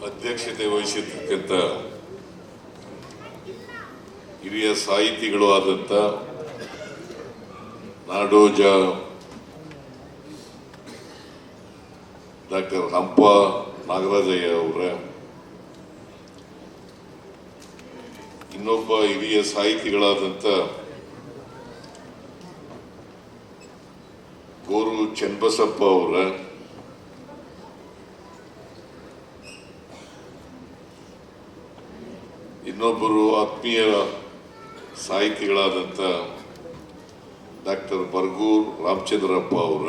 ಅಧ್ಯಕ್ಷತೆ ವಹಿಸಿರ್ತಕ್ಕಂಥ ಹಿರಿಯ ಸಾಹಿತಿಗಳು ಆದಂಥ ನಾಡೋಜ ಡಾಕ್ಟರ್ ಹಂಪ ನಾಗರಾಜಯ್ಯ ಅವರ, ಇನ್ನೊಬ್ಬ ಹಿರಿಯ ಸಾಹಿತಿಗಳಾದಂಥ ಗೋರು ಚನ್ನಬಸಪ್ಪ ಅವರ, ಇನ್ನೊಬ್ಬರು ಆತ್ಮೀಯ ಸಾಹಿತಿಗಳಾದಂಥ ಡಾಕ್ಟರ್ ಬರ್ಗೂರ್ ರಾಮಚಂದ್ರಪ್ಪ ಅವರ,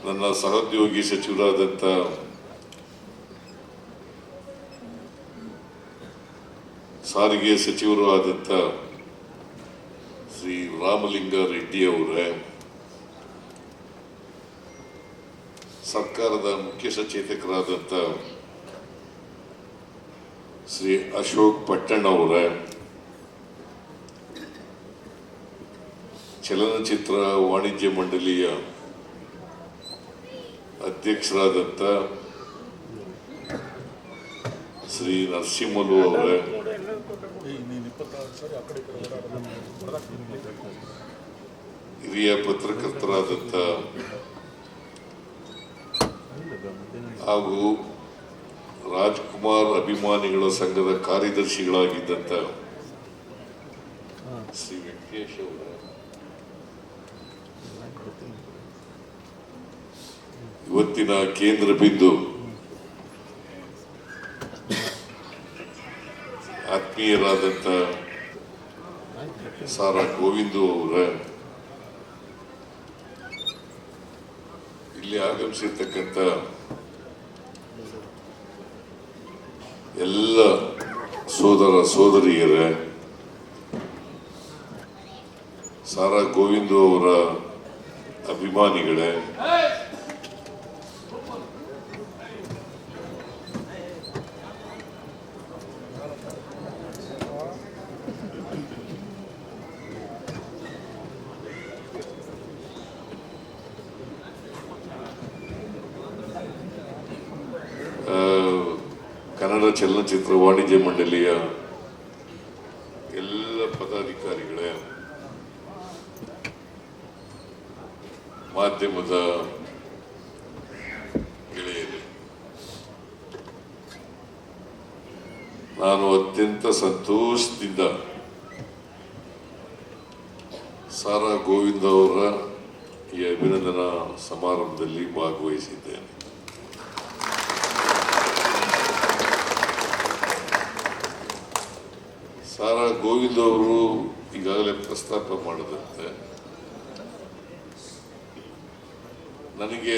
ನನ್ನ ಸಹೋದ್ಯೋಗಿ ಸಚಿವರಾದಂಥ ಸಾರಿಗೆ ಸಚಿವರು ಆದಂಥ ಶ್ರೀ ರಾಮಲಿಂಗ ರೆಡ್ಡಿ ಅವರ, ಸರ್ಕಾರದ ಮುಖ್ಯ ಸಚೇತಕರಾದಂಥ ಶ್ರೀ ಅಶೋಕ್ ಪಟ್ಟಣ್ ಅವರ, ಚಲನಚಿತ್ರ ವಾಣಿಜ್ಯ ಮಂಡಳಿಯ ಅಧ್ಯಕ್ಷರಾದಂಥ ಶ್ರೀ ನರಸಿಂಹಲು ಅವರ, ಹಿರಿಯ ಪತ್ರಕರ್ತರಾದಂಥ ಹಾಗೂ ರಾಜ್ಕುಮಾರ್ ಅಭಿಮಾನಿಗಳ ಸಂಘದ ಕಾರ್ಯದರ್ಶಿಗಳಾಗಿದ್ದಂಥ ಶ್ರೀ ವೆಂಕಟೇಶ್ ಅವರ, ಇವತ್ತಿನ ಕೇಂದ್ರ ಬಿಂದು ಆತ್ಮೀಯರಾದಂಥ ಸಾರಾ ಗೋವಿಂದು ಅವರ, ಇಲ್ಲಿ ಆಗಮಿಸಿರ್ತಕ್ಕಂಥ ಎಲ್ಲ ಸೋದರ ಸೋದರಿಯರ, ಸಾರಾ ಗೋವಿಂದು ಅವರ ಅಭಿಮಾನಿಗಳೇ, ಕನ್ನಡ ಚಲನಚಿತ್ರ ವಾಣಿಜ್ಯ ಮಂಡಳಿಯ ಎಲ್ಲ ಪದಾಧಿಕಾರಿಗಳೇ, ಮಾಧ್ಯಮದ ಗೆಳೆಯರೇ, ನಾನು ಅತ್ಯಂತ ಸಂತೋಷದಿಂದ ಸಾರಾ ಗೋವಿಂದ ಅವರ ಈ ಅಭಿನಂದನಾ ಸಮಾರಂಭದಲ್ಲಿ ಭಾಗವಹಿಸಿದ್ದೇನೆ. ಸಾರಾ ಗೋವಿಂದ ಅವರು ಈಗಾಗಲೇ ಪ್ರಸ್ತಾಪ ಮಾಡಿದಂತೆ ನನಗೆ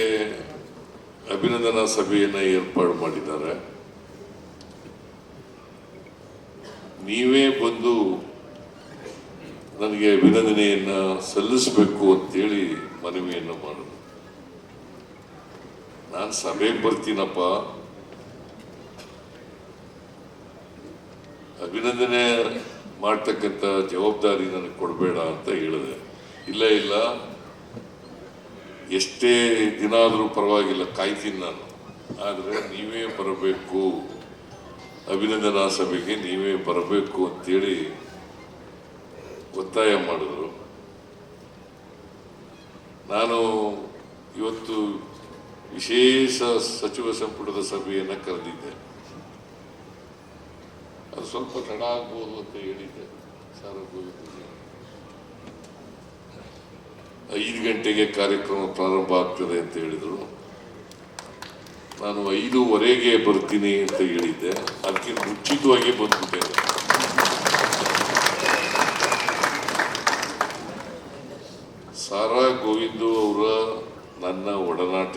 ಅಭಿನಂದನಾ ಸಭೆಯನ್ನು ಏರ್ಪಾಡು ಮಾಡಿದ್ದಾರೆ. ನೀವೇ ಬಂದು ನನಗೆ ಅಭಿನಂದನೆಯನ್ನು ಸಲ್ಲಿಸಬೇಕು ಅಂತೇಳಿ ಮನವಿಯನ್ನು ಮಾಡಿದ್ರು. ನಾನು ಸಭೆಗೆ ಬರ್ತೀನಪ್ಪ, ಅಭಿನಂದನೆ ಮಾಡ್ತಕ್ಕಂಥ ಜವಾಬ್ದಾರಿ ನನಗೆ ಕೊಡಬೇಡ ಅಂತ ಹೇಳಿದೆ. ಇಲ್ಲ, ಎಷ್ಟೇ ದಿನ ಆದರೂ ಪರವಾಗಿಲ್ಲ, ಕಾಯ್ತೀನಿ ನಾನು, ಆದರೆ ನೀವೇ ಬರಬೇಕು, ಅಭಿನಂದನಾ ಸಭೆಗೆ ನೀವೇ ಬರಬೇಕು ಅಂತೇಳಿ ಒತ್ತಾಯ ಮಾಡಿದ್ರು. ನಾನು ಇವತ್ತು ವಿಶೇಷ ಸಚಿವ ಸಂಪುಟದ ಸಭೆಯನ್ನು ಕರೆದಿದ್ದೆ. ಅದು ಸ್ವಲ್ಪ ತಡ ಆಗ್ಬೋದು ಅಂತ ಹೇಳಿದ್ದೆ. ಸಾರಾ ಗೋವಿಂದ 5 ಗಂಟೆಗೆ ಕಾರ್ಯಕ್ರಮ ಪ್ರಾರಂಭ ಆಗ್ತದೆ ಅಂತ ಹೇಳಿದರು. ನಾನು 5:15 ಬರ್ತೀನಿ ಅಂತ ಹೇಳಿದ್ದೆ. ಅದಕ್ಕಿಂತ ಮುಂಚಿತವಾಗಿ ಬಂದ್ಬಿಟ್ಟೆ. ಸಾರಾ ಗೋವಿಂದು ಅವರ ನನ್ನ ಒಡನಾಟ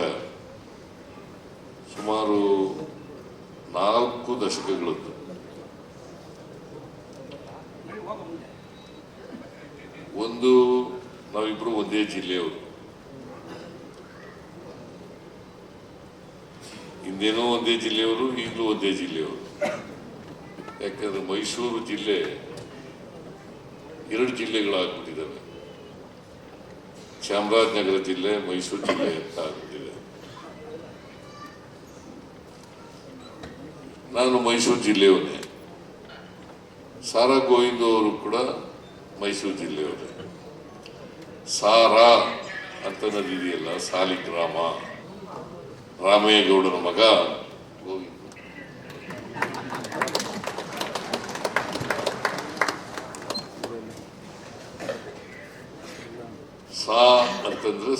ಸುಮಾರು 4 ದಶಕಗಳದ್ದು. ಒಂದು, ನಾವಿಬ್ರು ಒಂದೇ ಜಿಲ್ಲೆಯವರು, ಹಿಂದೇನೋ ಒಂದೇ ಜಿಲ್ಲೆಯವರು, ಈಗಲೂ ಒಂದೇ ಜಿಲ್ಲೆಯವರು. ಯಾಕಂದ್ರೆ ಮೈಸೂರು ಜಿಲ್ಲೆ 2 ಜಿಲ್ಲೆಗಳಾಗ್ಬಿಟ್ಟಿದ್ದಾವೆ. ಚಾಮರಾಜನಗರ ಜಿಲ್ಲೆ, ಮೈಸೂರು ಜಿಲ್ಲೆ ಅಂತ ಆಗ್ಬಿಟ್ಟಿದೆ. ನಾನು ಮೈಸೂರು ಜಿಲ್ಲೆಯವನೇ. ಸಾರಾ ಗೋವಿಂದ ಅವರು ಕೂಡ ಮೈಸೂರು ಜಿಲ್ಲೆಯವರೇ. ಸಾರಾ ಅಂತ ಇದೆಯಲ್ಲ, ಸಾಲಿಗ್ರಾಮ, ರಾಮೇಗೌಡನ ಮಗ ಗೋವಿಂದ. ಸಾ ಅಂತಂದ್ರೆ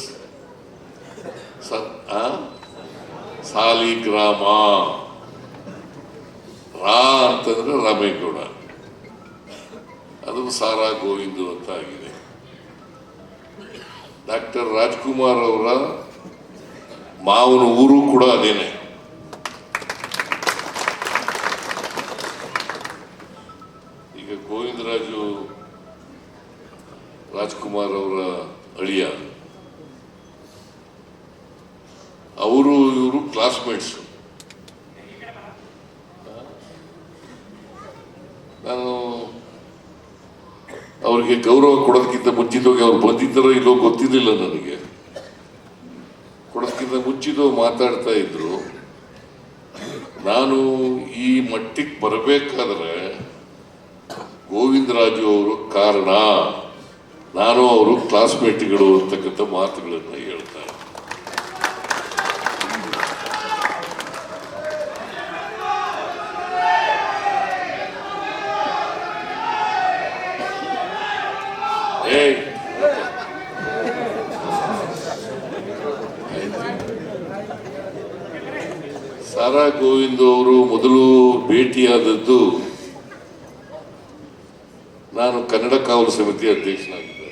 ಸಾಲಿಗ್ರಾಮ, ರಾ ಅಂತಂದ್ರೆ ರಾಮೇಗೌಡ, ಅದು ಸಾರಾ ಗೋವಿಂದು ಅಂತ ಆಗಿದೆ. ಡಾಕ್ಟರ್ ರಾಜ್ಕುಮಾರ್ ಅವರ ಮಾವನ ಊರು ಕೂಡ ಅದೇನೆ. ಈಗ ಗೋವಿಂದರಾಜು ರಾಜ್ಕುಮಾರ್ ಅವರ ಅಳಿಯ, ಅವರು ಇವರು ಕ್ಲಾಸ್ಮೇಟ್ಸ್. ನಾನು ಅವರಿಗೆ ಗೌರವ ಕೊಡೋದಕ್ಕಿಂತ ಮುಂಚಿತವಾಗಿ ಅವ್ರು ಬಂದಿದ್ದಾರೋ ಇಲ್ಲೋ ಗೊತ್ತಿರಲಿಲ್ಲ ನನಗೆ. ಕೊಡೋದಕ್ಕಿಂತ ಮುಂಚಿತ ಮಾತಾಡ್ತಾ ಇದ್ರು. ನಾನು ಈ ಮಟ್ಟಿಗೆ ಬರಬೇಕಾದ್ರೆ ಗೋವಿಂದರಾಜು ಅವರು ಕಾರಣ, ನಾನು ಅವರು ಕ್ಲಾಸ್ಮೇಟ್ಗಳು ಅಂತಕ್ಕಂಥ ಮಾತುಗಳನ್ನು ಹೇಳ್ತಾರೆ. ಸಾರಾ ಗೋವಿಂದ ಅವರು ಮೊದಲು ಭೇಟಿಯಾದದ್ದು ನಾನು ಕನ್ನಡ ಕಾವಲು ಸಮಿತಿ ಅಧ್ಯಕ್ಷನಾಗಿದ್ದೆ.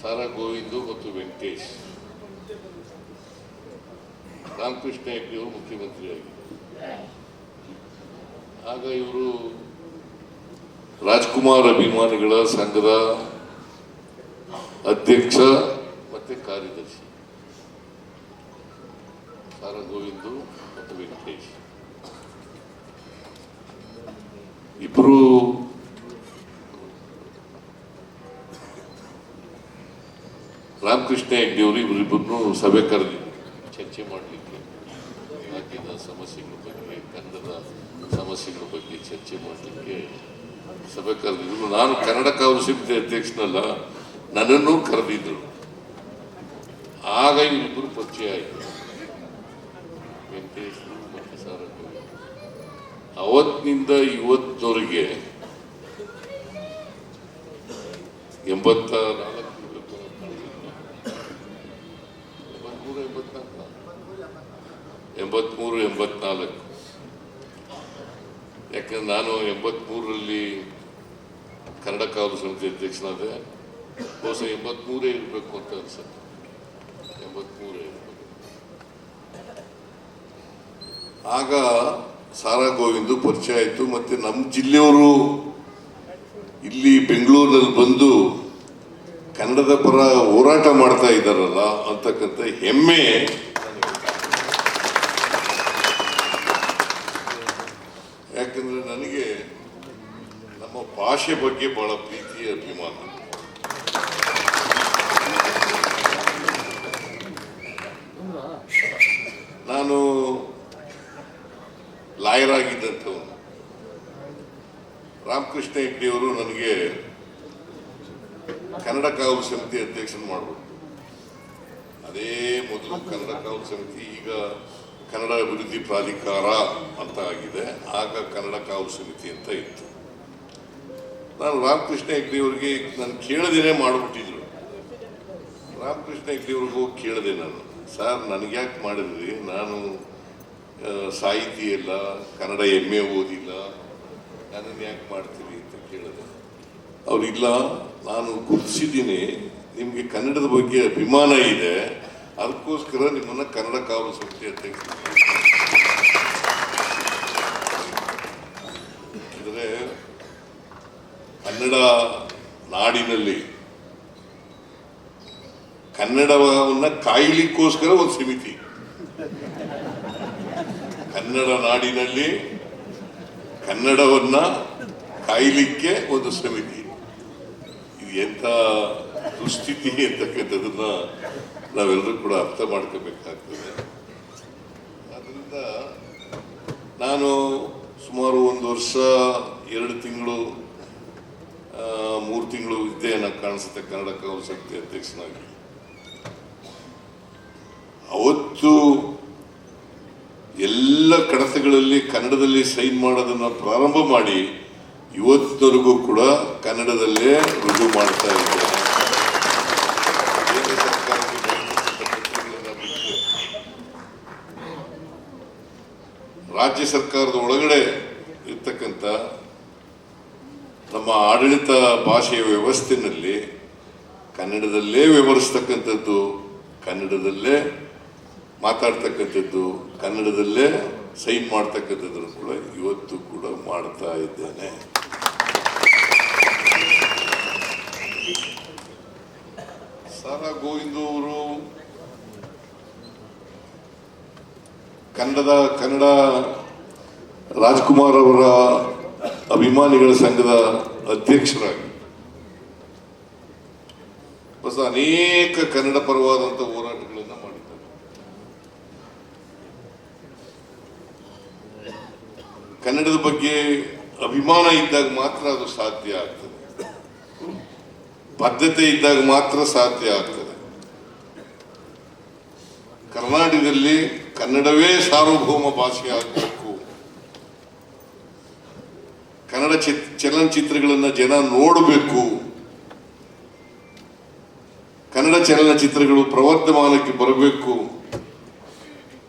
ಸಾರಾ ಗೋವಿಂದು ಮತ್ತು ವೆಂಕಟೇಶ್, ರಾಮಕೃಷ್ಣ ಹೆಗ್ಡೆಯವರು ಮುಖ್ಯಮಂತ್ರಿಯಾಗಿದ್ದರು. ಆಗ ಇವರು ರಾಜ್ಕುಮಾರ್ ಅಭಿಮಾನಿಗಳ ಸಂಘದ ಅಧ್ಯಕ್ಷ ಮತ್ತೆ ಕಾರ್ಯದರ್ಶಿ. ಸಾರಾ ಗೋವಿಂದು ಮತ್ತು ವೆಂಕಟೇಶ್ ಇಬ್ಬರು ರಾಮಕೃಷ್ಣ ಹೆಗ್ಡೆಯವರು ಇವರಿಬ್ಬರನ್ನು ಸಭೆ ಕರೆದಿದ್ರು ಚರ್ಚೆ ಮಾಡಲಿಕ್ಕೆ. ರಾಜ್ಯದ ಸಮಸ್ಯೆಗಳ ಬಗ್ಗೆ, ಕನ್ನಡದ ಸಮಸ್ಯೆಗಳ ಬಗ್ಗೆ ಚರ್ಚೆ ಮಾಡಲಿಕ್ಕೆ ಸಭೆ ಕರೆದಿದ್ರು. ನಾನು ಕನ್ನಡ ಕಾವಲು ಸಮಿತಿ ಅಧ್ಯಕ್ಷನಲ್ಲ, ನನ್ನನ್ನು ಕರೆದಿದ್ರು. ಆಗ ಇವರಿಬ್ಬರು ಪರಿಚಯ ಆಯಿತು, ವೆಂಕಟೇಶ್ ಮತ್ತು ಸಾರಾ ಗೋವಿಂದ. ಅವತ್ತಿನಿಂದ ಇವತ್ತಿನವರೆಗೆ 83-84, ಯಾಕಂದ್ರೆ ನಾನು 83ರಲ್ಲಿ ಕನ್ನಡ ಕಾವಲು ಸಮಿತಿ ಅಧ್ಯಕ್ಷನಾದೆ. ಬಹುಶಃ 83 ಇರಬೇಕು ಅಂತ ಅನ್ಸುತ್ತೆ, 83 ಇರಬೇಕು. ಆಗ ಸಾರಾ ಗೋವಿಂದು ಪರಿಚಯ ಆಯಿತು. ಮತ್ತೆ ನಮ್ಮ ಜಿಲ್ಲೆಯವರು ಇಲ್ಲಿ ಬೆಂಗಳೂರಿನಲ್ಲಿ ಬಂದು ಕನ್ನಡದ ಪರ ಹೋರಾಟ ಮಾಡ್ತಾ ಇದ್ದಾರಲ್ಲ ಅಂತಕ್ಕಂಥ ಹೆಮ್ಮೆ ಯಾಕಂದ್ರೆ ನನಗೆ ನಮ್ಮ ಭಾಷೆ ಬಗ್ಗೆ ಬಹಳ ಪ್ರೀತಿ, ಅಭಿಮಾನ. ನಾನು ಲಾಯರ್ ಆಗಿದ್ದಂಥವನು. ರಾಮಕೃಷ್ಣ ಹೆಗ್ಡೆಯವರು ನನಗೆ ಕನ್ನಡ ಕಾವಲು ಸಮಿತಿ ಅಧ್ಯಕ್ಷನ ಮಾಡಬೇಕು. ಅದೇ ಮೊದಲು ಕನ್ನಡ ಕಾವಲು ಸಮಿತಿ, ಈಗ ಕನ್ನಡ ಅಭಿವೃದ್ಧಿ ಪ್ರಾಧಿಕಾರ ಅಂತ ಆಗಿದೆ. ಆಗ ಕನ್ನಡ ಕಾವಲು ಸಮಿತಿ ಅಂತ ಇತ್ತು. ನಾನು ರಾಮಕೃಷ್ಣ ಹೆಗ್ಡೆಯವರಿಗೆ ನಾನು ಕೇಳದೇನೆ ಮಾಡಿಬಿಟ್ಟಿದ್ರು. ರಾಮಕೃಷ್ಣ ಹೆಗ್ಡೆಯವ್ರಿಗೂ ಕೇಳಿದೆ ನಾನು, ಸರ್ ನನಗ್ಯಾಕೆ ಮಾಡಿದ್ರಿ, ನಾನು ಸಾಹಿತಿ ಇಲ್ಲ, ಕನ್ನಡ MA ಓದಿಲ್ಲ, ನನ್ನನ್ನು ಯಾಕೆ ಮಾಡ್ತೀವಿ ಅಂತ ಕೇಳಿದೆ. ಅವ್ರಿಲ್ಲ, ನಾನು ಗುರುತಿಸಿದ್ದೀನಿ, ನಿಮಗೆ ಕನ್ನಡದ ಬಗ್ಗೆ ಅಭಿಮಾನ ಇದೆ, ಅದಕ್ಕೋಸ್ಕರ ನಿಮ್ಮನ್ನ ಕನ್ನಡ ಕಾವಲು ಸಮಿತಿ ಅಧ್ಯಕ್ಷ. ಅಂದರೆ ಕನ್ನಡ ನಾಡಿನಲ್ಲಿ ಕನ್ನಡವನ್ನ ಕಾಯಲಿಕ್ಕೋಸ್ಕರ ಒಂದು ಸಮಿತಿ, ಕನ್ನಡ ನಾಡಿನಲ್ಲಿ ಕನ್ನಡವನ್ನ ಕಾಯಲಿಕ್ಕೆ ಒಂದು ಸಮಿತಿ. ಇದು ಎಂಥ ದುಸ್ಥಿತಿ ಅಂತಕ್ಕಂಥದನ್ನ ನಾವೆಲ್ಲರೂ ಕೂಡ ಅರ್ಥ ಮಾಡ್ಕೋಬೇಕಾಗ್ತದೆ. ಆದ್ದರಿಂದ ನಾನು ಸುಮಾರು 1 ವರ್ಷ 2 ತಿಂಗಳು 3 ತಿಂಗಳು ಇದ್ದೇ ನನಗೆ ಕಾಣಿಸುತ್ತೆ ಕನ್ನಡ ಕಾವಲು ಸಮಿತಿ ಅಧ್ಯಕ್ಷನಾಗಿ. ಅವತ್ತು ಎಲ್ಲ ಕಡತಗಳಲ್ಲಿ ಕನ್ನಡದಲ್ಲಿ ಸೈನ್ ಮಾಡೋದನ್ನ ಪ್ರಾರಂಭ ಮಾಡಿ ಇವತ್ತಿನವರೆಗೂ ಕೂಡ ಕನ್ನಡದಲ್ಲೇ ರುಜು ಮಾಡ್ತಾ ಇದ್ದೇನೆ. ಕೇಂದ್ರ ಸರ್ಕಾರಕ್ಕೆ ಪತ್ರಗಳನ್ನು ಬಿಟ್ಟು ರಾಜ್ಯ ಸರ್ಕಾರದ ಒಳಗಡೆ ಇರ್ತಕ್ಕಂಥ ನಮ್ಮ ಆಡಳಿತ ಭಾಷೆಯ ವ್ಯವಸ್ಥೆಯಲ್ಲಿ ಕನ್ನಡದಲ್ಲೇ ವ್ಯವಹರಿಸ್ತಕ್ಕಂಥದ್ದು, ಕನ್ನಡದಲ್ಲೇ ಮಾತಾಡ್ತಕ್ಕಂಥದ್ದು, ಕನ್ನಡದಲ್ಲೇ ಸೈನ್ ಮಾಡ್ತಕ್ಕಂಥದ್ದನ್ನು ಕೂಡ ಇವತ್ತು ಕೂಡ ಮಾಡ್ತಾ ಇದ್ದೇನೆ. ಸಾರಾ ಗೋವಿಂದು ಅವರು ಕನ್ನಡ ರಾಜ್ಕುಮಾರ್ ಅವರ ಅಭಿಮಾನಿಗಳ ಸಂಘದ ಅಧ್ಯಕ್ಷರಾಗಿ ಹೊಸ ಅನೇಕ ಕನ್ನಡ ಪರವಾದಂತಹ ಹೋರಾಟಗಳನ್ನು ಮಾಡಿದ್ದಾರೆ. ಕನ್ನಡದ ಬಗ್ಗೆ ಅಭಿಮಾನ ಇದ್ದಾಗ ಮಾತ್ರ ಅದು ಸಾಧ್ಯ ಆಗ್ತದೆ, ಬದ್ಧತೆ ಇದ್ದಾಗ ಮಾತ್ರ ಸಾಧ್ಯ ಆಗ್ತದೆ. ಕರ್ನಾಟಕದಲ್ಲಿ ಕನ್ನಡವೇ ಸಾರ್ವಭೌಮ ಭಾಷೆ ಆಗಬೇಕು, ಕನ್ನಡ ಚಲನಚಿತ್ರಗಳನ್ನು ಜನ ನೋಡಬೇಕು, ಕನ್ನಡ ಚಲನಚಿತ್ರಗಳು ಪ್ರವರ್ಧಮಾನಕ್ಕೆ ಬರಬೇಕು,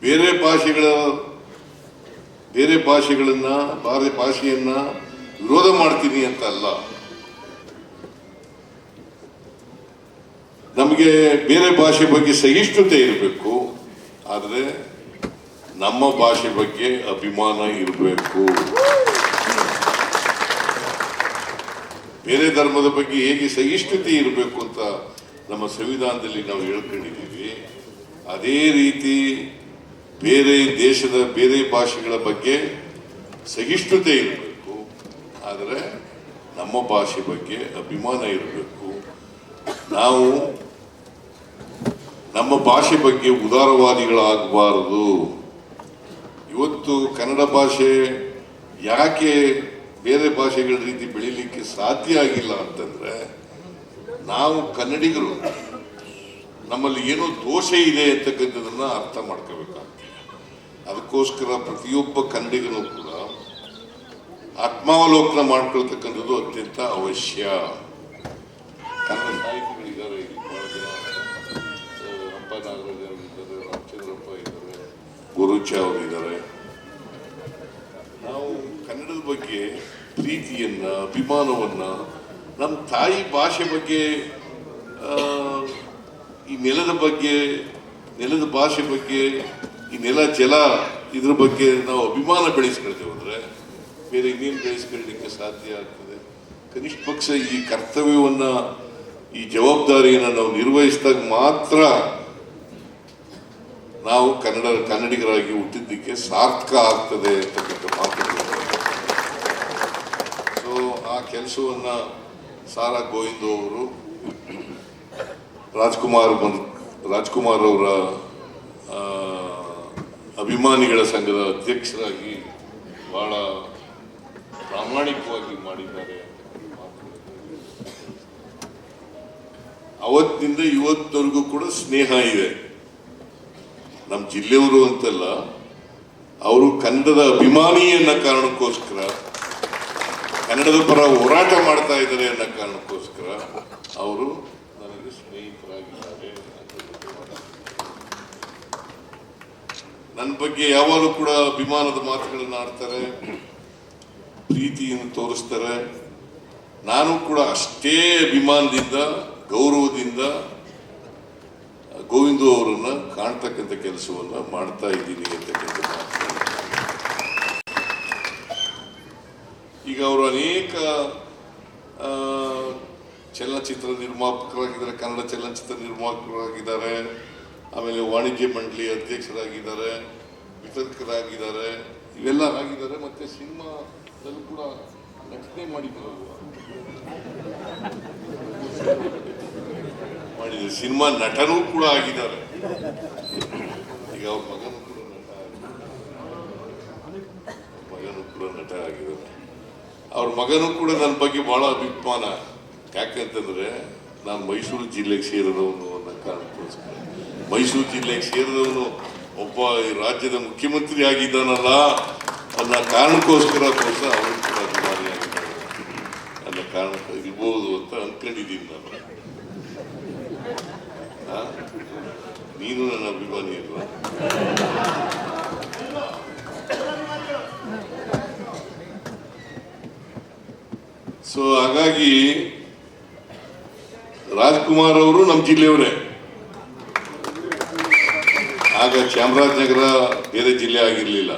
ಬೇರೆ ಭಾಷೆಯನ್ನ ವಿರೋಧ ಮಾಡ್ತೀನಿ ಅಂತ ಅಲ್ಲ. ನಮಗೆ ಬೇರೆ ಭಾಷೆ ಬಗ್ಗೆ ಸಹಿಷ್ಣುತೆ ಇರಬೇಕು, ಆದರೆ ನಮ್ಮ ಭಾಷೆ ಬಗ್ಗೆ ಅಭಿಮಾನ ಇರಬೇಕು. ಬೇರೆ ಧರ್ಮದ ಬಗ್ಗೆ ಹೇಗೆ ಸಹಿಷ್ಣುತೆ ಇರಬೇಕು ಅಂತ ನಮ್ಮ ಸಂವಿಧಾನದಲ್ಲಿ ನಾವು ಹೇಳ್ಕೊಂಡಿದ್ದೀವಿ, ಅದೇ ರೀತಿ ಬೇರೆ ದೇಶದ ಬೇರೆ ಭಾಷೆಗಳ ಬಗ್ಗೆ ಸಹಿಷ್ಣುತೆ ಇರಬೇಕು, ಆದರೆ ನಮ್ಮ ಭಾಷೆ ಬಗ್ಗೆ ಅಭಿಮಾನ ಇರಬೇಕು. ನಾವು ನಮ್ಮ ಭಾಷೆ ಬಗ್ಗೆ ಉದಾರವಾದಿಗಳಾಗಬಾರದು. ಇವತ್ತು ಕನ್ನಡ ಭಾಷೆ ಯಾಕೆ ಬೇರೆ ಭಾಷೆಗಳ ರೀತಿ ಬೆಳೀಲಿಕ್ಕೆ ಸಾಧ್ಯ ಆಗಿಲ್ಲ ಅಂತಂದ್ರೆ, ನಾವು ಕನ್ನಡಿಗರು ನಮ್ಮಲ್ಲಿ ಏನೋ ದೋಷ ಇದೆ ಅಂತಕ್ಕಂಥದನ್ನ ಅರ್ಥ ಮಾಡ್ಕೋಬೇಕಾಗ್ತದೆ. ಅದಕ್ಕೋಸ್ಕರ ಪ್ರತಿಯೊಬ್ಬ ಕನ್ನಡಿಗನೂ ಕೂಡ ಆತ್ಮಾವಲೋಕನ ಮಾಡ್ಕೊಳ್ತಕ್ಕಂಥದ್ದು ಅತ್ಯಂತ ಅವಶ್ಯ. ಕನ್ನಡ ಸಾಹಿತಿಗಳಿದ್ದಾರೆ, ಇಲ್ಲಿ ಬಹಳ ಜನ, ಹಂಪ ನಾಗರಾಜ್ ಅವರಿದ್ದಾರೆ, ರಾಮಚಂದ್ರಪ್ಪ ಇದ್ದಾರೆ, ಗುರುಚ ಅವರಿದ್ದಾರೆ. ನಾವು ಕನ್ನಡದ ಬಗ್ಗೆ ಪ್ರೀತಿಯನ್ನ, ಅಭಿಮಾನವನ್ನ, ನಮ್ಮ ತಾಯಿ ಭಾಷೆ ಬಗ್ಗೆ, ಈ ನೆಲದ ಬಗ್ಗೆ, ನೆಲದ ಭಾಷೆ ಬಗ್ಗೆ, ಈ ನೆಲ ಜಲ ಇದ್ರ ಬಗ್ಗೆ ನಾವು ಅಭಿಮಾನ ಬೆಳೆಸ್ಕೊಳ್ತೇವೆ ಅಂದ್ರೆ ಬೇರೆ ಇನ್ನೇನು ಬೆಳೆಸ್ಕೊಳ್ಳಲಿಕ್ಕೆ ಸಾಧ್ಯ ಆಗ್ತದೆ? ಕನಿಷ್ಠ ಪಕ್ಷ ಈ ಕರ್ತವ್ಯವನ್ನ, ಈ ಜವಾಬ್ದಾರಿಯನ್ನು ನಾವು ನಿರ್ವಹಿಸಿದಾಗ ಮಾತ್ರ ನಾವು ಕನ್ನಡಿಗರಾಗಿ ಹುಟ್ಟಿದ್ದಕ್ಕೆ ಸಾರ್ಥಕ ಆಗ್ತದೆ ಅಂತಕ್ಕಂಥ ಮಾತುಗಳು. ಸೊ ಆ ಕೆಲಸವನ್ನ ಸಾರಾ ಗೋವಿಂದು ಅವರು ರಾಜ್ಕುಮಾರ್ ಅವರ ಅಭಿಮಾನಿಗಳ ಸಂಘದ ಅಧ್ಯಕ್ಷರಾಗಿ ಬಹಳ ಪ್ರಾಮಾಣಿಕವಾಗಿ ಮಾಡಿದ್ದಾರೆ. ಅವತ್ತಿನಿಂದ ಇವತ್ತವರೆಗೂ ಕೂಡ ಸ್ನೇಹ ಇದೆ. ನಮ್ಮ ಜಿಲ್ಲೆಯವರು ಅಂತಲ್ಲ, ಅವರು ಕನ್ನಡದ ಅಭಿಮಾನಿ ಅನ್ನೋ ಕಾರಣಕ್ಕೋಸ್ಕರ, ಕನ್ನಡದ ಪರ ಹೋರಾಟ ಮಾಡ್ತಾ ಇದ್ದಾರೆ ಅನ್ನೋ ಕಾರಣಕ್ಕೋಸ್ಕರ ಅವರು ನನಗೆ ಸ್ನೇಹಿತರಾಗಿದ್ದಾರೆ. ನನ್ನ ಬಗ್ಗೆ ಯಾವಾಗಲೂ ಕೂಡ ಅಭಿಮಾನದ ಮಾತುಗಳನ್ನು ಆಡ್ತಾರೆ, ಪ್ರೀತಿಯನ್ನು ತೋರಿಸ್ತಾರೆ. ನಾನು ಕೂಡ ಅಷ್ಟೇ ಅಭಿಮಾನದಿಂದ, ಗೌರವದಿಂದ ಗೋವಿಂದು ಅವರನ್ನ ಕಾಣ್ತಕ್ಕಂಥ ಕೆಲಸವನ್ನ ಮಾಡ್ತಾ ಇದ್ದೀನಿ ಅಂತಕ್ಕಂಥ ಮಾತು. ಈಗ ಅವರು ಅನೇಕ ಚಲನಚಿತ್ರ ನಿರ್ಮಾಪಕರಾಗಿದ್ದಾರೆ, ಕನ್ನಡ ಚಲನಚಿತ್ರ ನಿರ್ಮಾಪಕರಾಗಿದ್ದಾರೆ, ಆಮೇಲೆ ವಾಣಿಜ್ಯ ಮಂಡಳಿ ಅಧ್ಯಕ್ಷರಾಗಿದ್ದಾರೆ, ವಿತರಕರಾಗಿದ್ದಾರೆ, ಇವೆಲ್ಲ ಆಗಿದ್ದಾರೆ. ಮತ್ತೆ ಸಿನಿಮಾದಲ್ಲೂ ಕೂಡ ನಟನೆ ಮಾಡಿದ್ದಾರೆ, ಸಿನಿಮಾ ನಟನೂ ಕೂಡ ಆಗಿದ್ದಾರೆ. ಈಗ ಅವ್ರ ಮಗನೂ ಕೂಡ ನಟ ಆಗಿದ್ದಾರೆ. ಕೂಡ ನಟ ಆಗಿದ್ದಾನೆ. ಅವ್ರ ಮಗನೂ ಕೂಡ ನನ್ನ ಬಗ್ಗೆ ಬಹಳ ಅಭಿಮಾನ. ಯಾಕಂತಂದ್ರೆ ನಾನು ಮೈಸೂರು ಜಿಲ್ಲೆಗೆ ಸೇರಿದವನು ಅನ್ನೋ ಕಾರಣಕ್ಕೋಸ್ಕರ, ಮೈಸೂರು ಜಿಲ್ಲೆಗೆ ಸೇರಿದವನು ಒಬ್ಬ ಈ ರಾಜ್ಯದ ಮುಖ್ಯಮಂತ್ರಿ ಆಗಿದ್ದಾನಲ್ಲ ಅನ್ನೋ ಕಾರಣಕ್ಕೋಸ್ಕರ ಬಹುಶಃ ಅವರು ಕೂಡ ಅಭಿಮಾನಿ ಆಗಿದ್ದಾರೆ ಅನ್ನೋ ಕಾರಣ ಇರ್ಬೋದು ಅಂತ ಅನ್ಕೊಂಡಿದ್ದೀನಿ ನಾನು. ನೀನು ನನ್ನ ಅಭಿಮಾನಿ ಅಲ್ವಾ? ಸೊ ಹಾಗಾಗಿ ರಾಜ್ಕುಮಾರ್ ಅವರು ನಮ್ಮ ಜಿಲ್ಲೆಯವರೇ. ಆಗ ಚಾಮರಾಜನಗರ ಬೇರೆ ಜಿಲ್ಲೆ ಆಗಿರಲಿಲ್ಲ,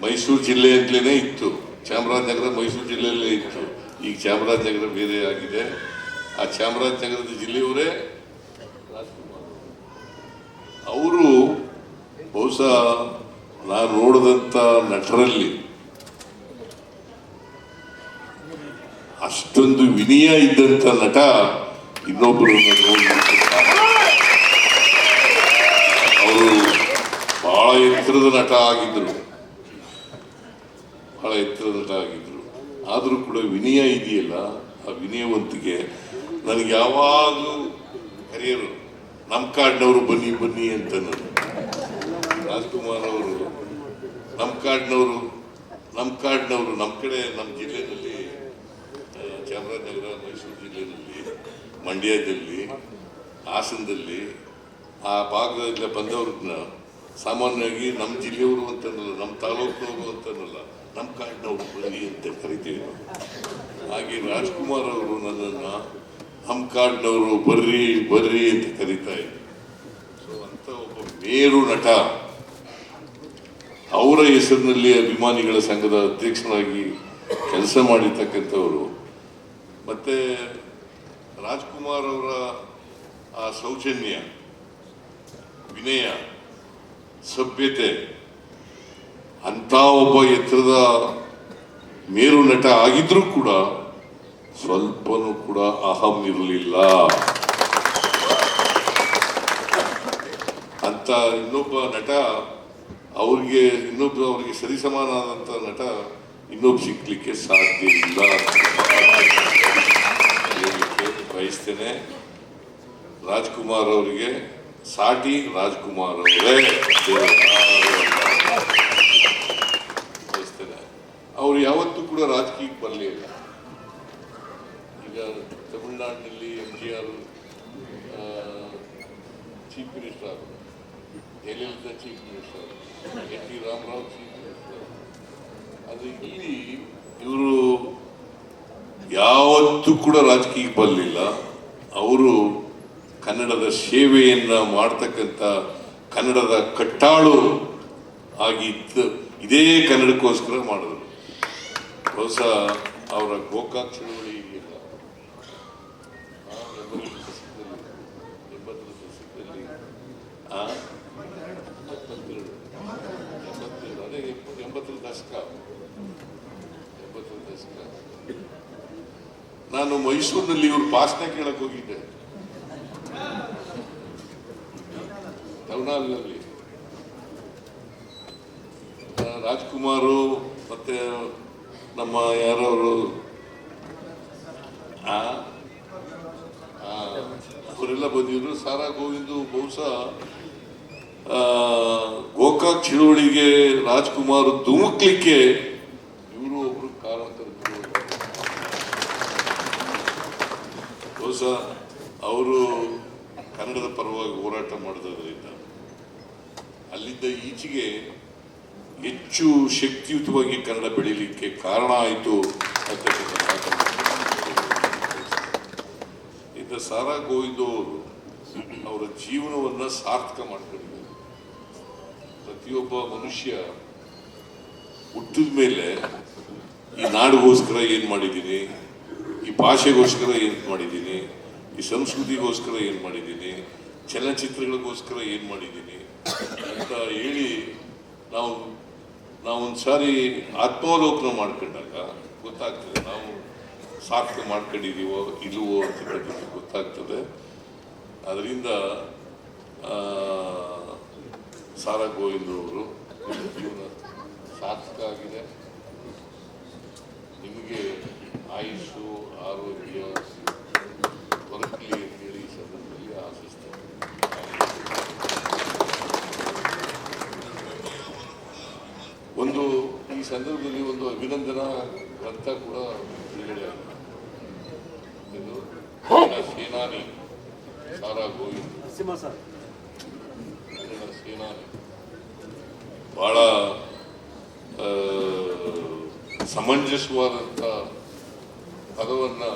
ಮೈಸೂರು ಜಿಲ್ಲೆ ಅಂತಲೇ ಇತ್ತು. ಚಾಮರಾಜನಗರ ಮೈಸೂರು ಜಿಲ್ಲೆಯಲ್ಲೇ ಇತ್ತು. ಈಗ ಚಾಮರಾಜನಗರ ಬೇರೆ ಆಗಿದೆ. ಆ ಚಾಮರಾಜನಗರದ ಜಿಲ್ಲೆಯವರೇ ರಾಜ್ಕುಮಾರ್ ಅವರು. ಬಹುಶಃ ನಾನು ನೋಡಿದಂಥ ನಟರಲ್ಲಿ ಅಷ್ಟೊಂದು ವಿನಯ ಇದ್ದಂಥ ನಟ ಇನ್ನೊಬ್ಬರು ಅವರು ಬಹಳ ಎತ್ತರದ ನಟ ಆಗಿದ್ರು, ಬಹಳ ಎತ್ತರದ ನಟ ಆಗಿದ್ರು. ಆದರೂ ಕೂಡ ವಿನಯ ಇದೆಯಲ್ಲ, ಆ ವಿನಯವಂತಿಗೆ ನನಗೆ ಯಾವಾಗಲೂ ಕರೆಯರು, ನಮ್ಮ ಕಾಡಿನವರು ಬನ್ನಿ ಬನ್ನಿ ಅಂತ. ರಾಜ್ಕುಮಾರ್ ಅವರು ನಮ್ಮ ಕಾಡಿನವರು, ನಮ್ಮ ಕಡೆ ನಮ್ಮ ಜಿಲ್ಲೆಯಲ್ಲಿ ಚಾಮರಾಜನಗರ, ಮೈಸೂರು ಜಿಲ್ಲೆಯಲ್ಲಿ, ಮಂಡ್ಯದಲ್ಲಿ, ಹಾಸನದಲ್ಲಿ ಆ ಭಾಗದಿಂದ ಬಂದವ್ರನ್ನ ಸಾಮಾನ್ಯವಾಗಿ ನಮ್ಮ ಜಿಲ್ಲೆಯವರು ಅಂತನಲ್ಲ, ನಮ್ಮ ತಾಲೂಕಿನವರು ಅಂತನಲ್ಲ, ನಮ್ಮ ಕಾಡಿನವರು ಬನ್ನಿ ಅಂತ ಕರಿತೀವಿ ನಾವು. ಹಾಗೆ ರಾಜ್ಕುಮಾರ್ ಅವರು ನನ್ನನ್ನು ನಮ್ಮ ಕಾಡಿನವರು ಬರ್ರಿ ಬರ್ರಿ ಅಂತ ಕರೀತಾ ಇದ್ರು. ಸೊ ಅಂತ ಒಬ್ಬ ಮೇರು ನಟ, ಅವರ ಹೆಸರಿನಲ್ಲಿ ಅಭಿಮಾನಿಗಳ ಸಂಘದ ಅಧ್ಯಕ್ಷರಾಗಿ ಕೆಲಸ ಮಾಡಿರ್ತಕ್ಕಂಥವರು. ಮತ್ತೆ ರಾಜ್ಕುಮಾರ್ ಅವರ ಆ ಸೌಜನ್ಯ, ವಿನಯ, ಸಭ್ಯತೆ, ಅಂತ ಒಬ್ಬ ಎತ್ತರದ ಮೇರು ನಟ ಆಗಿದ್ರೂ ಕೂಡ ಸ್ವಲ್ಪನೂ ಕೂಡ ಅಹಂ ಇರಲಿಲ್ಲ ಅಂತ. ಇನ್ನೊಬ್ಬ ನಟ ಅವ್ರಿಗೆ ಸರಿಸಮಾನಾದಂಥ ನಟ ಇನ್ನೊಬ್ಬ ಸಿಗ್ಲಿಕ್ಕೆ ಸಾಧ್ಯ ಇಲ್ಲ ಬಯಸ್ತೇನೆ. ರಾಜ್ಕುಮಾರ್ ಅವರಿಗೆ ಸಾಟಿ ರಾಜ್ಕುಮಾರ್ ಅವರೇ ಬಯಸ್ತೇನೆ. ಅವ್ರು ಯಾವತ್ತೂ ಕೂಡ ರಾಜಕೀಯಕ್ಕೆ ಬರಲಿಲ್ಲ. ಈಗ ತಮಿಳುನಾಡಿನಲ್ಲಿ MGR ಚೀಫ್ ಮಿನಿಸ್ಟರ್ ಆದರು, Jayalalithaa chief minister, NT Rama Rao chief minister. ಅದು ಇಲ್ಲಿ ಇವರು ಯಾವತ್ತೂ ಕೂಡ ರಾಜಕೀಯಕ್ಕೆ ಬರಲಿಲ್ಲ. ಅವರು ಕನ್ನಡದ ಸೇವೆಯನ್ನ ಮಾಡ್ತಕ್ಕಂಥ ಕನ್ನಡದ ಕಟ್ಟಾಳು ಆಗಿದ್ದು ಇದೇ ಕನ್ನಡಕ್ಕೋಸ್ಕರ ಮಾಡಿದ್ರು. ಬಹುಶಃ ಅವರ ಗೋಕಾಕ್ ಚಳುವಳಿ ಇದೆಯಲ್ಲ, 80ರ ದಶಕದಲ್ಲಿ ಅದೇ 80ರ ದಶಕ. ನಾನು ಮೈಸೂರಿನಲ್ಲಿ ಇವ್ರ ಭಾಷಣ ಕೇಳಕ್ ಹೋಗಿದ್ದೆ, ಟೌನ್ ಹಾಲ್ನಲ್ಲಿ. ರಾಜ್ಕುಮಾರು ಮತ್ತೆ ನಮ್ಮ ಯಾರವರು ಅವರೆಲ್ಲ ಬಂದಿದ್ರು. ಸಾರಾ ಗೋವಿಂದು ಬಹುಶಃ ಗೋಕಾಕ್ ಚಳುವಳಿಗೆ ರಾಜ್ಕುಮಾರ್ ಧುಮುಕ್ಲಿಕ್ಕೆ ಇವರು ಒಬ್ರು ಕಾರಣಕರ್ತರು. ಬಹುಶಃ ಅವರು ಕನ್ನಡದ ಪರವಾಗಿ ಹೋರಾಟ ಮಾಡೋದ್ರಿಂದ ಅಲ್ಲಿಂದ ಈಚೆಗೆ ಹೆಚ್ಚು ಶಕ್ತಿಯುತವಾಗಿ ಕನ್ನಡ ಬೆಳೀಲಿಕ್ಕೆ ಕಾರಣ ಆಯಿತು ಅಂತಕ್ಕಂಥ. ಇಂಥ ಸಾರಾ ಗೋವಿಂದು ಅವರು ಅವರ ಜೀವನವನ್ನು ಸಾರ್ಥಕ ಮಾಡ್ಕೊಂಡಿದ್ದಾರೆ. ಪ್ರತಿಯೊಬ್ಬ ಮನುಷ್ಯ ಹುಟ್ಟಿದ ಮೇಲೆ ಈ ನಾಡಿಗೋಸ್ಕರ ಏನು ಮಾಡಿದ್ದೀನಿ, ಈ ಭಾಷೆಗೋಸ್ಕರ ಏನು ಮಾಡಿದ್ದೀನಿ, ಈ ಸಂಸ್ಕೃತಿಗೋಸ್ಕರ ಏನು ಮಾಡಿದ್ದೀನಿ, ಚಲನಚಿತ್ರಗಳಿಗೋಸ್ಕರ ಏನು ಮಾಡಿದ್ದೀನಿ ಅಂತ ಹೇಳಿ ನಾವೊಂದು ಸಾರಿ ಆತ್ಮಾವಲೋಕನ ಮಾಡ್ಕೊಂಡಾಗ ಗೊತ್ತಾಗ್ತದೆ ನಾವು ಸಾರ್ಥಕ ಮಾಡ್ಕೊಂಡಿದ್ದೀವೋ ಇಲ್ಲವೋ ಅಂತ ಗೊತ್ತಾಗ್ತದೆ. ಅದರಿಂದ ಸಾರಾ ಗೋವಿಂದ್ ಅವರು ಜೀವನ ಸಾರ್ಥಕ ಆಗಿದೆ. ನಿಮಗೆ ಆಯುಷು ಆರೋಗ್ಯ ದೊರಕಲಿ ಅಂತೇಳಿ ಈ ಸಂದರ್ಭದಲ್ಲಿ ಆಶಿಸ್ತೇನೆ. ಒಂದು ಈ ಸಂದರ್ಭದಲ್ಲಿ ಒಂದು ಅಭಿನಂದನಾ ಗ್ರಂಥ ಕೂಡ ಬಿಡುಗಡೆ ಆಗಿದೆ. ಇದು ಸೇನಾನಿ ಸಾರಾ ಗೋವಿಂದ್, ಕನ್ನಡ ಸೇನಾನಿ, ಬಹಳ ಸಮಂಜಸವಾದಂಥ ಪದವನ್ನು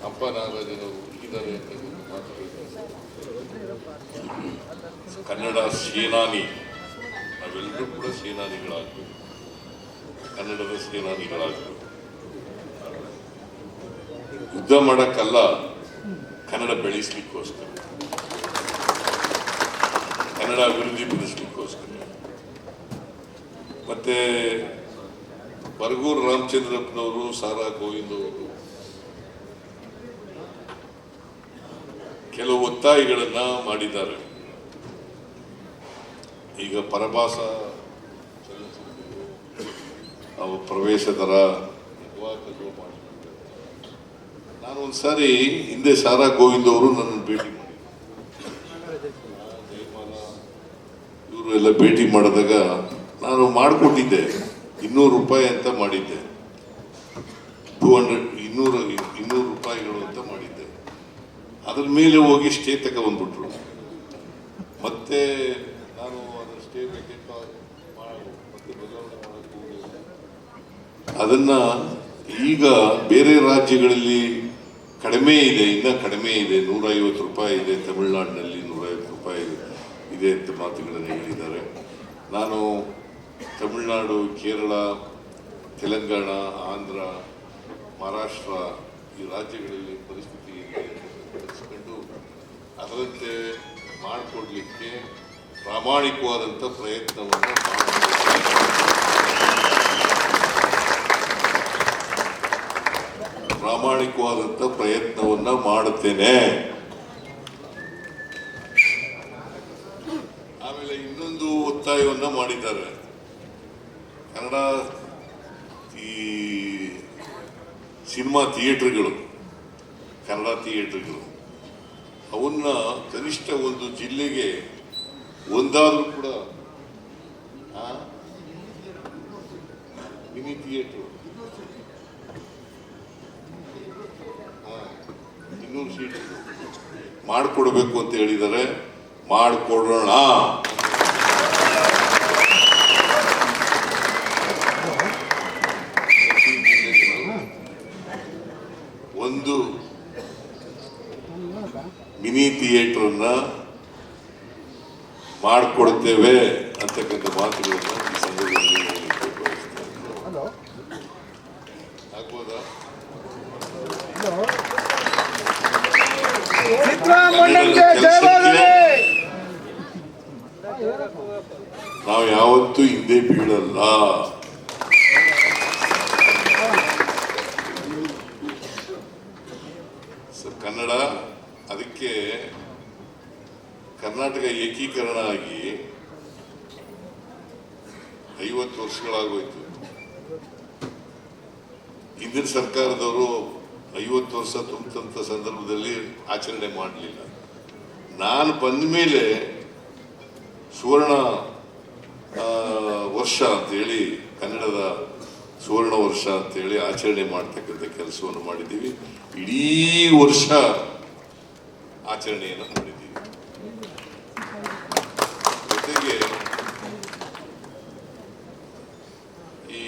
ಅಪ್ಪ ನಾಗರಾಜನವರು ಹುಡುಕಿದ್ದಾರೆ ಅಂತ ಮಾತುಗಳಿದ್ದಾರೆ. ಕನ್ನಡ ಸೇನಾನಿ, ನಾವೆಲ್ಲರೂ ಕೂಡ ಸೇನಾನಿಗಳಾಗಬೇಕು, ಕನ್ನಡದ ಸೇನಾನಿಗಳಾಗಬೇಕು. ಯುದ್ಧ ಮಾಡೋಕ್ಕಲ್ಲ, ಕನ್ನಡ ಬೆಳೆಸಲಿಕ್ಕೋಸ್ಕರ, ಕನ್ನಡ ಅಭಿವೃದ್ಧಿ ಪಡಿಸಲಿಕ್ಕೋಸ್ಕರ. ಮತ್ತೆ ಬರಗೂರು ರಾಮಚಂದ್ರಪ್ಪನವರು, ಸಾರಾ ಗೋವಿಂದ್ ಅವರು ಕೆಲವು ಒತ್ತಾಯಗಳನ್ನ ಮಾಡಿದ್ದಾರೆ. ಈಗ ಪರಭಾಷ ಅವು ಪ್ರವೇಶ ದರ ನಾನು ಒಂದ್ಸಾರಿ ಹಿಂದೆ ಸಾರಾ ಗೋವಿಂದ್ ಅವರು ನನ್ನನ್ನು ಭೇಟಿ ಮಾಡಿದ್ರು. ಇವರು ಎಲ್ಲ ಭೇಟಿ ಮಾಡಿದಾಗ ನಾನು ಮಾಡಿಕೊಟ್ಟಿದ್ದೆ, 200 ರೂಪಾಯಿ ಅಂತ ಮಾಡಿದ್ದೆ, 200 ರೂಪಾಯಿಗಳು ಅಂತ ಮಾಡಿದ್ದೆ. ಅದ್ರ ಮೇಲೆ ಹೋಗಿ ಸ್ಟೇ ತಗೊಂಡ್ಬಿಟ್ರು. ಮತ್ತೆ ನಾನು ಅದರ ಸ್ಟೇ ಮತ್ತೆ ಬದಲಾವಣೆ ಮಾಡಕ್ಕೆ ಹೋಗಿಲ್ಲ. ಅದನ್ನ ಈಗ ಬೇರೆ ರಾಜ್ಯಗಳಲ್ಲಿ ಕಡಿಮೆ ಇದೆ, ಇನ್ನೂ ಕಡಿಮೆ ಇದೆ, 150 ರೂಪಾಯಿ ಇದೆ. ತಮಿಳುನಾಡಿನಲ್ಲಿ 150 ರೂಪಾಯಿ ಇದೆ ಅಂತ ಮಾತುಗಳನ್ನು ಹೇಳಿದ್ದಾರೆ. ನಾನು ತಮಿಳುನಾಡು, ಕೇರಳ, ತೆಲಂಗಾಣ, ಆಂಧ್ರ, ಮಹಾರಾಷ್ಟ್ರ ಈ ರಾಜ್ಯಗಳಲ್ಲಿ ಪರಿಸ್ಥಿತಿ ಇದೆ ತಿಳಿಸ್ಕೊಂಡು ಅದರಂತೆ ಮಾಡಿಕೊಡ್ಲಿಕ್ಕೆ ಪ್ರಾಮಾಣಿಕವಾದಂಥ ಪ್ರಯತ್ನವನ್ನು ಮಾಡುತ್ತೇನೆ. ಆಮೇಲೆ ಇನ್ನೊಂದು ಒತ್ತಾಯವನ್ನ ಮಾಡಿದ್ದಾರೆ. ಕನ್ನಡ ಈ ಸಿನಿಮಾ ಥಿಯೇಟರ್ಗಳು, ಕನ್ನಡ ಥಿಯೇಟರ್ಗಳು, ಅವನ್ನ ಕನಿಷ್ಠ ಒಂದು ಜಿಲ್ಲೆಗೆ ಒಂದಾದ್ರೂ ಕೂಡ ಮಿನಿ ಥಿಯೇಟರ್ 200 ಸೀಟ್ ಮಾಡಿಕೊಡ್ಬೇಕು ಅಂತ ಹೇಳಿದ್ದಾರೆ. ಮಾಡಿಕೊಡೋಣ. ಒಂದು ಮಿನಿ ಥಿಯೇಟರ್ನ ಮಾಡಿಕೊಡ್ತೇವೆ ಅಂತಕ್ಕಂಥ ಮಾತುಗಳನ್ನು ಈ ಸಂದರ್ಭದಲ್ಲಿ ಆಗ್ಬೋದಾ? ನಾವು ಯಾವತ್ತೂ ಹಿಂದೆ ಬೀಳಲ್ಲ. ಕನ್ನಡ ಅದಕ್ಕೆ ಕರ್ನಾಟಕ ಏಕೀಕರಣ ಆಗಿ 50 ವರ್ಷಗಳಾಗೋಯ್ತು. ಹಿಂದಿನ ಸರ್ಕಾರದವರು 50 ವರ್ಷ ತುಂಬಿದಂಥ ಸಂದರ್ಭದಲ್ಲಿ ಆಚರಣೆ ಮಾಡಲಿಲ್ಲ. ನಾನು ಬಂದ ಮೇಲೆ ಸುವರ್ಣ ವರ್ಷ ಅಂತೇಳಿ, ಕನ್ನಡದ ಸುವರ್ಣ ವರ್ಷ ಅಂತೇಳಿ ಆಚರಣೆ ಮಾಡ್ತಕ್ಕಂಥ ಕೆಲಸವನ್ನು ಮಾಡಿದ್ದೀವಿ. ಇಡೀ ವರ್ಷ ಆಚರಣೆಯನ್ನು ಮಾಡಿದ್ದೀವಿ. ಜೊತೆಗೆ ಈ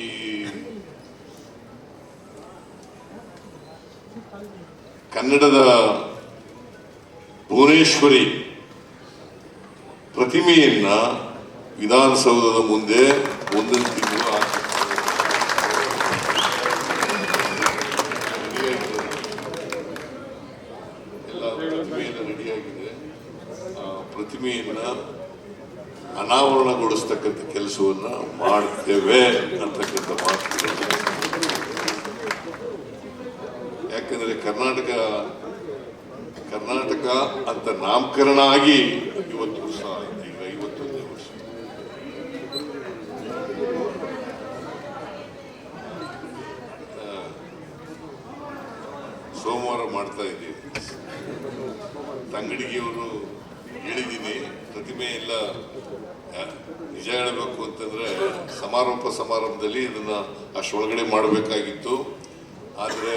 ಕನ್ನಡದ ಭುವನೇಶ್ವರಿ ಪ್ರತಿಮೆಯನ್ನ ವಿಧಾನಸೌಧದ ಮುಂದೆ ಒಂದೊಂದು ತಿಂಗಳು ಎಲ್ಲ ಪ್ರತಿಮೆಯನ್ನು ರೆಡಿಯಾಗಿದೆ. ಪ್ರತಿಮೆಯನ್ನ ಅನಾವರಣಗೊಳಿಸ್ತಕ್ಕಂಥ ಕೆಲಸವನ್ನ ಮಾಡ್ತೇವೆ ಅಂತಕ್ಕಂಥ ಮಾತು. ಯಾಕಂದ್ರೆ ಕರ್ನಾಟಕ ಅಂತ ನಾಮಕರಣ ಆಗಿ 50 ವರ್ಷ ಆಯ್ತು. ಈಗ 51ನೇ ವರ್ಷ. ಸೋಮವಾರ ಮಾಡ್ತಾ ಇದ್ದೀವಿ. ತಂಗಡಿಗೆಯವರು ಹೇಳಿದ್ದೀನಿ, ಪ್ರತಿಮೆ ಎಲ್ಲ ನಿಜ ಹೇಳಬೇಕು ಅಂತಂದ್ರೆ ಸಮಾರಂಭದಲ್ಲಿ ಇದನ್ನ ಅಷ್ಟೊಳಗಡೆ ಮಾಡಬೇಕಾಗಿತ್ತು. ಆದರೆ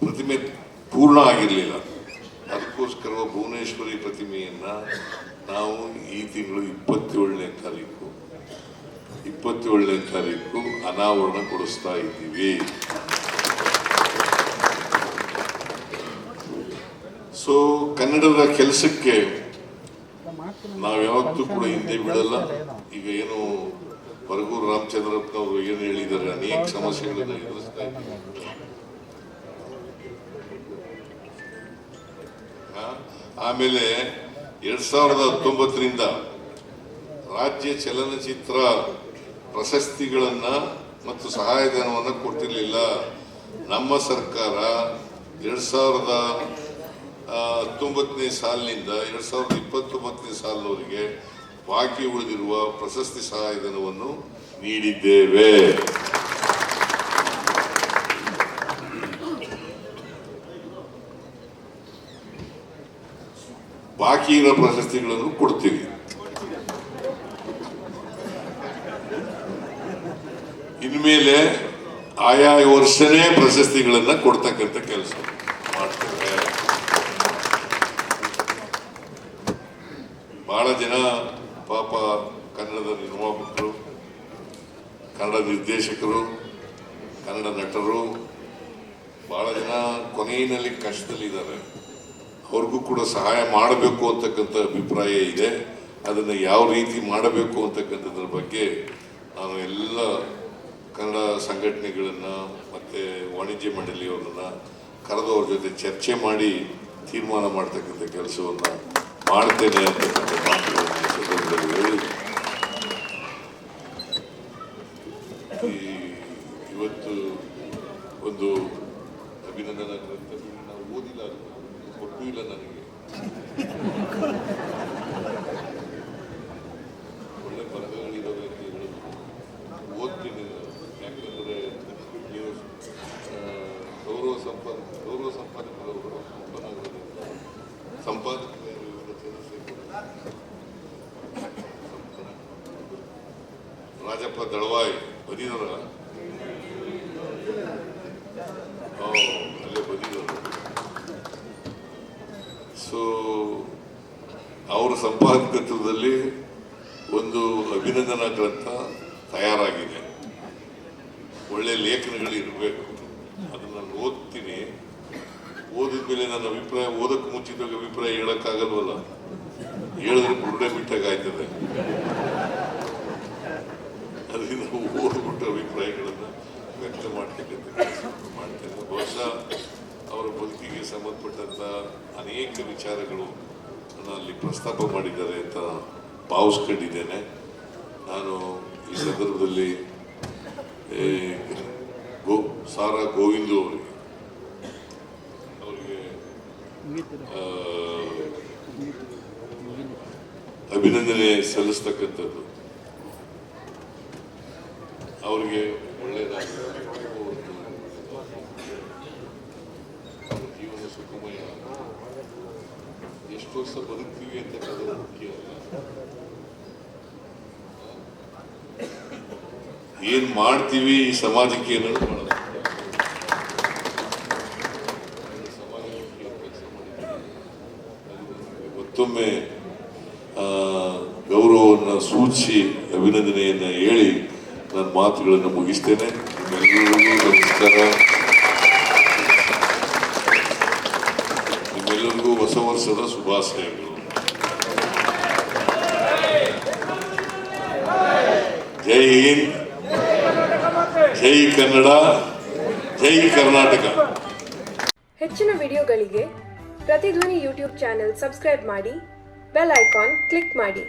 ಪ್ರತಿಮೆ ಪೂರ್ಣ ಆಗಿರಲಿಲ್ಲ. ಅದಕ್ಕೋಸ್ಕರ ಭುವನೇಶ್ವರಿ ಪ್ರತಿಮೆಯನ್ನ ನಾವು ಈ ತಿಂಗಳು 27ನೇ ತಾರೀಕು ಅನಾವರಣಗೊಳಿಸ್ತಾ ಇದ್ದೀವಿ. ಸೊ ಕನ್ನಡದ ಕೆಲಸಕ್ಕೆ ನಾವು ಯಾವತ್ತೂ ಕೂಡ ಹಿಂದೆ ಬಿಡಲ್ಲ. ಈಗ ಏನು ಬರಗೂರು ರಾಮಚಂದ್ರಪ್ಪ ಅವರು ಏನು ಹೇಳಿದ್ದಾರೆ, ಅನೇಕ ಸಮಸ್ಯೆಗಳನ್ನು ಎದುರಿಸ್ತಾ ಇದ್ದೀವಿ. ಆಮೇಲೆ 2019ರಿಂದ ರಾಜ್ಯ ಚಲನಚಿತ್ರ ಪ್ರಶಸ್ತಿಗಳನ್ನ ಮತ್ತು ಸಹಾಯಧನವನ್ನು ಕೊಟ್ಟಿರಲಿಲ್ಲ. ನಮ್ಮ ಸರ್ಕಾರ 2019ನೇ ಸಾಲಿನಿಂದ 2029ನೇ ಸಾಲಿನವರೆಗೆ ಬಾಕಿ ಉಳಿದಿರುವ ಪ್ರಶಸ್ತಿ ಸಹಾಯಧನವನ್ನು ನೀಡಿದ್ದೇವೆ. ಬಾಕಿ ಇರೋ ಪ್ರಶಸ್ತಿಗಳನ್ನು ಕೊಡ್ತೀವಿ. ಇನ್ಮೇಲೆ ಆಯಾ ವರ್ಷನೇ ಪ್ರಶಸ್ತಿಗಳನ್ನ ಕೊಡ್ತಕ್ಕಂಥ ಕೆಲಸ ಮಾಡ್ತೇವೆ. ಬಹಳ ಜನ ಪಾಪ ಕನ್ನಡದ ನಿರ್ಮಾಪಕರು, ಕನ್ನಡ ನಿರ್ದೇಶಕರು, ಕನ್ನಡ ನಟರು ಬಹಳ ಜನ ಕೊನೆಯಲ್ಲಿ ಕಷ್ಟದಲ್ಲಿದ್ದಾರೆ. ಅವ್ರಿಗೂ ಕೂಡ ಸಹಾಯ ಮಾಡಬೇಕು ಅಂತಕ್ಕಂಥ ಅಭಿಪ್ರಾಯ ಇದೆ. ಅದನ್ನು ಯಾವ ರೀತಿ ಮಾಡಬೇಕು ಅಂತಕ್ಕಂಥದ್ರ ಬಗ್ಗೆ ನಾನು ಎಲ್ಲ ಕನ್ನಡ ಸಂಘಟನೆಗಳನ್ನು ಮತ್ತು ವಾಣಿಜ್ಯ ಮಂಡಳಿಯವರನ್ನ ಕರೆದು ಅವ್ರ ಜೊತೆ ಚರ್ಚೆ ಮಾಡಿ ತೀರ್ಮಾನ ಮಾಡ್ತಕ್ಕಂಥ ಕೆಲಸವನ್ನು ಮಾಡ್ತೇನೆ ಅಂತಕ್ಕಂಥ ಮಾತುಗಳನ್ನು ಸಂದರ್ಭದಲ್ಲಿ ಹೇಳಿ, ಇವತ್ತು ಒಂದು ಅಭಿನಂದನಾ ಗ್ರಂಥ ನಾವು ಓದಿಲ್ಲ, ಕೊಟ್ಟೂ ಇಲ್ಲ ನನಗೆ. ಒಳ್ಳೆ ಬರಹಗಳಿದ್ದಾವೆ ಅಂತ ಹೇಳೋದು ಓದ್ತೀನಿ. ಯಾಕಂದರೆ ನೀವು ಗೌರವ ಸಂಪಾದಕರವರು ಸಂಪಾದಕರು ರಾಜಪ್ಪ ದಳವಾಯಿ ಬದಿದರ ಅಲ್ಲೇ ಬದಿದರು. ಸೊ ಅವರ ಸಂಪಾದಕತ್ವದಲ್ಲಿ ಒಂದು ಅಭಿನಂದನಾ ಗ್ರಂಥ ತಯಾರಾಗಿದೆ. ಒಳ್ಳೆ ಲೇಖನಗಳು ಇರಬೇಕು. ಅದನ್ನು ನಾನು ಓದ್ತೀನಿ. ಓದಿದ್ಮೇಲೆ ನನ್ನ ಅಭಿಪ್ರಾಯ, ಓದಕ್ಕೆ ಮುಂಚಿದಾಗ ಅಭಿಪ್ರಾಯ ಹೇಳಕ್ಕಾಗಲ್ವಲ್ಲ, ಹೇಳಿದ್ರೆ ಬುರುಡೆ ಬಿಟ್ಟಾಗಾಯ್ತದೆ. ಅದರಿಂದ ಓದ್ಬಿಟ್ಟು ಅಭಿಪ್ರಾಯಗಳನ್ನು ವ್ಯಕ್ತ ಮಾಡ್ತಕ್ಕಂಥ ಕೆಲಸ ಮಾಡ್ತೇನೆ. ಬಹುಶಃ ಅವರ ಬದುಕಿಗೆ ಸಂಬಂಧಪಟ್ಟಂಥ ಅನೇಕ ವಿಚಾರಗಳು ಅಲ್ಲಿ ಪ್ರಸ್ತಾಪ ಮಾಡಿದ್ದಾರೆ ಅಂತ ಭಾವಿಸ್ಕೊಂಡಿದ್ದೇನೆ. ನಾನು ಈ ಸಂದರ್ಭದಲ್ಲಿ ಸಾರಾ ಗೋವಿಂದು ಅವರಿಗೆ ಅಭಿನಂದನೆ ಸಲ್ಲಿಸ್ತಕ್ಕಂಥದ್ದು. ಅವರಿಗೆ ಒಳ್ಳೆಯದಾಗಬೇಕು, ಜೀವನ ಸುಖಮಯ, ಎಷ್ಟು ವರ್ಷ ಬದುಕ್ತೀವಿ ಅಂತಕ್ಕಂಥದ್ದು ಮುಖ್ಯ ಅಲ್ಲ. ಏನ್ ಮಾಡ್ತೀವಿ ಈ ಸಮಾಜಕ್ಕೆ ಅನ್ನೋದು ಬಹಳ ಸಮಾಜಕ್ಕೆ ಕೆಲಸ ಮಾಡಿದ್ದೀವಿ. ಮತ್ತೊಮ್ಮೆ ಗೌರವವನ್ನು ಸೂಚಿಸಿ ಅಭಿನಂದನೆಯನ್ನು ಹೇಳಿ ನನ್ನ ಮಾತುಗಳನ್ನು ಮುಗಿಸ್ತೇನೆ. ನಿಮ್ಮೆಲ್ಲರಿಗೂ ನಮಸ್ಕಾರ. ನಿಮ್ಮೆಲ್ಲರಿಗೂ ಹೊಸ ವರ್ಷದ ಶುಭಾಶಯಗಳು. ಜೈ ಹಿಂದ್, ಜೈ ಕನ್ನಡ, ಜೈ ಕರ್ನಾಟಕ. ಹೆಚ್ಚಿನ ವಿಡಿಯೋಗಳಿಗೆ ಪ್ರತಿಧ್ವನಿ ಯೂಟ್ಯೂಬ್ ಚಾನೆಲ್ ಸಬ್ಸ್ಕ್ರೈಬ್ ಮಾಡಿ, ಬೆಲ್ ಐಕಾನ್ ಕ್ಲಿಕ್ ಮಾಡಿ.